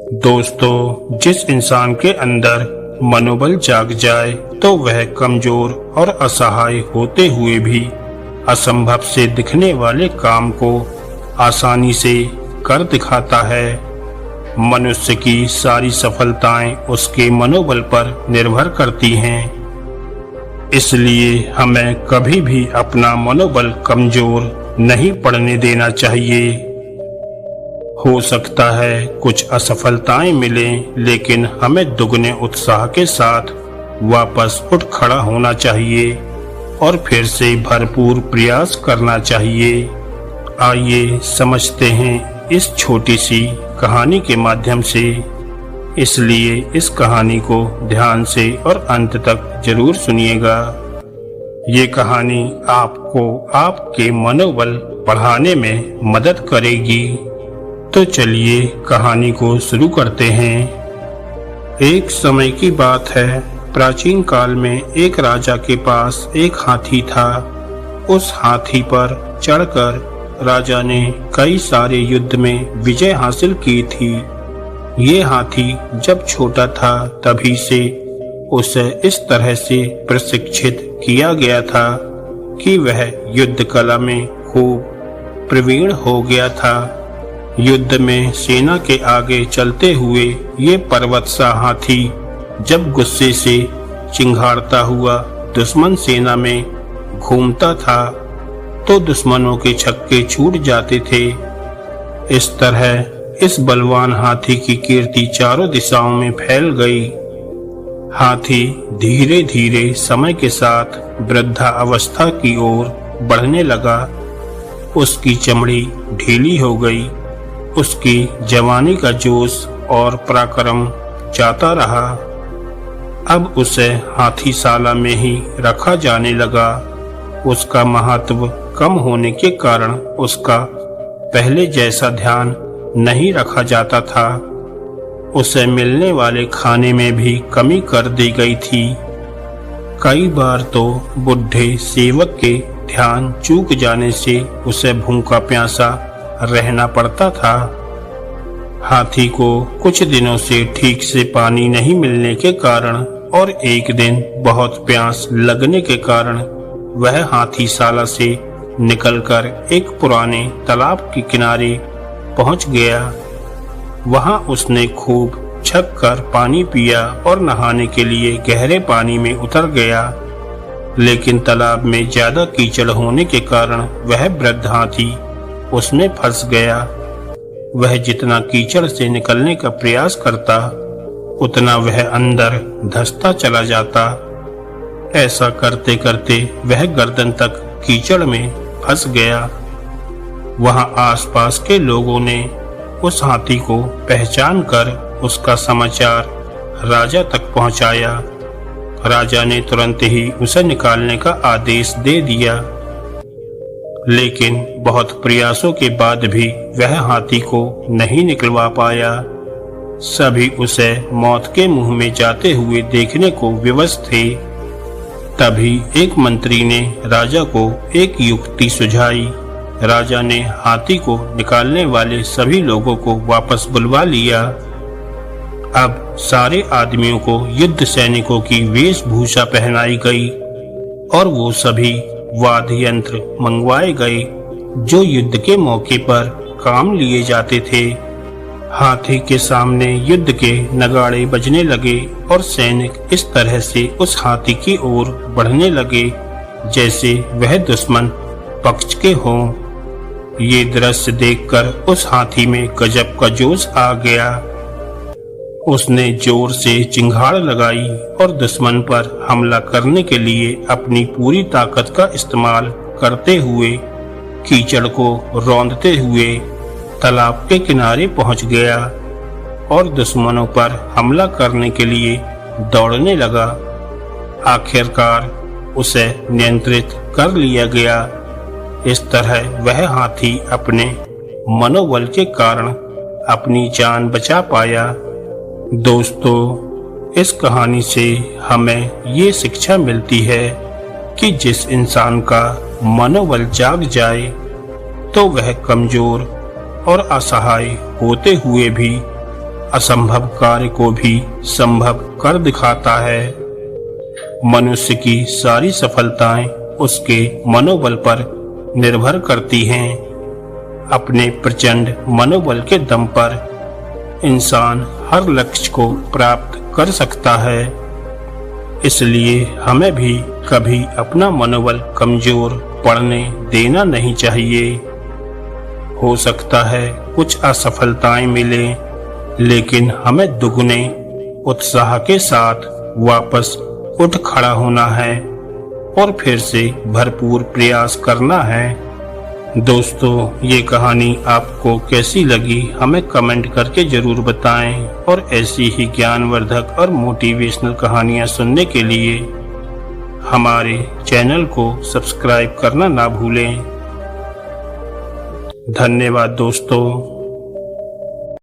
दोस्तों, जिस इंसान के अंदर मनोबल जाग जाए तो वह कमजोर और असहाय होते हुए भी असंभव से दिखने वाले काम को आसानी से कर दिखाता है। मनुष्य की सारी सफलताएं उसके मनोबल पर निर्भर करती हैं। इसलिए हमें कभी भी अपना मनोबल कमजोर नहीं पड़ने देना चाहिए। हो सकता है कुछ असफलताएं मिलें, लेकिन हमें दुगने उत्साह के साथ वापस उठ खड़ा होना चाहिए और फिर से भरपूर प्रयास करना चाहिए। आइए समझते हैं इस छोटी सी कहानी के माध्यम से। इसलिए इस कहानी को ध्यान से और अंत तक जरूर सुनिएगा। ये कहानी आपको आपके मनोबल बढ़ाने में मदद करेगी। तो चलिए कहानी को शुरू करते हैं। एक समय की बात है, प्राचीन काल में एक राजा के पास एक हाथी था। उस हाथी पर चढ़कर राजा ने कई सारे युद्ध में विजय हासिल की थी। ये हाथी जब छोटा था तभी से उसे इस तरह से प्रशिक्षित किया गया था कि वह युद्ध कला में खूब प्रवीण हो गया था। युद्ध में सेना के आगे चलते हुए ये पर्वत सा हाथी जब गुस्से से चिंघाड़ता हुआ दुश्मन सेना में घूमता था तो दुश्मनों के छक्के छूट जाते थे। इस तरह इस बलवान हाथी की कीर्ति चारों दिशाओं में फैल गई। हाथी धीरे धीरे समय के साथ वृद्धा अवस्था की ओर बढ़ने लगा। उसकी चमड़ी ढीली हो गई। उसकी जवानी का जोश और पराक्रम जाता रहा। अब उसे हाथीशाला में ही रखा जाने लगा। उसका महत्व कम होने के कारण उसका पहले जैसा ध्यान नहीं रखा जाता था। उसे मिलने वाले खाने में भी कमी कर दी गई थी। कई बार तो बुढ़े सेवक के ध्यान चूक जाने से उसे भूखा प्यासा रहना पड़ता था। हाथी को कुछ दिनों से ठीक से पानी नहीं मिलने के कारण और एक दिन बहुत प्यास लगने के कारण वह हाथीशाला से निकलकर एक पुराने तालाब के किनारे पहुंच गया। वहां उसने खूब छक कर पानी पिया और नहाने के लिए गहरे पानी में उतर गया। लेकिन तालाब में ज्यादा कीचड़ होने के कारण वह वृद्ध हाथी उसमें फंस गया। वह जितना कीचड़ से निकलने का प्रयास करता उतना वह अंदर धंसता चला जाता। ऐसा करते करते वह गर्दन तक कीचड़ में फंस गया। वहां आसपास के लोगों ने उस हाथी को पहचान कर उसका समाचार राजा तक पहुंचाया। राजा ने तुरंत ही उसे निकालने का आदेश दे दिया। लेकिन बहुत प्रयासों के बाद भी वह हाथी को नहीं निकलवा पाया। सभी उसे मौत के मुंह में जाते हुए देखने को विवश थे। तभी एक मंत्री ने राजा को एक युक्ति सुझाई। राजा ने हाथी को निकालने वाले सभी लोगों को वापस बुलवा लिया। अब सारे आदमियों को युद्ध सैनिकों की वेशभूषा पहनाई गई और वो सभी वाद्य यंत्र मंगवाए गए जो युद्ध के मौके पर काम लिए जाते थे। हाथी के सामने युद्ध के नगाड़े बजने लगे और सैनिक इस तरह से उस हाथी की ओर बढ़ने लगे जैसे वह दुश्मन पक्ष के हों। ये दृश्य देखकर उस हाथी में गजब का जोश आ गया। उसने जोर से चिंगाड़ लगाई और दुश्मन पर हमला करने के लिए अपनी पूरी ताकत का इस्तेमाल करते हुए कीचड़ को रौंदते हुए तालाब के किनारे पहुंच गया और दुश्मनों पर हमला करने के लिए दौड़ने लगा। आखिरकार उसे नियंत्रित कर लिया गया। इस तरह वह हाथी अपने मनोबल के कारण अपनी जान बचा पाया। दोस्तों, इस कहानी से हमें ये शिक्षा मिलती है कि जिस इंसान का मनोबल जाग जाए तो वह कमजोर और असहाय होते हुए भी असंभव कार्य को भी संभव कर दिखाता है। मनुष्य की सारी सफलताएं उसके मनोबल पर निर्भर करती हैं। अपने प्रचंड मनोबल के दम पर इंसान हर लक्ष्य को प्राप्त कर सकता है। इसलिए हमें भी कभी अपना मनोबल कमजोर पड़ने देना नहीं चाहिए। हो सकता है कुछ असफलताएं मिले, लेकिन हमें दुगने उत्साह के साथ वापस उठ खड़ा होना है और फिर से भरपूर प्रयास करना है। दोस्तों, ये कहानी आपको कैसी लगी हमें कमेंट करके जरूर बताएं और ऐसी ही ज्ञानवर्धक और मोटिवेशनल कहानियां सुनने के लिए हमारे चैनल को सब्सक्राइब करना ना भूलें। धन्यवाद दोस्तों।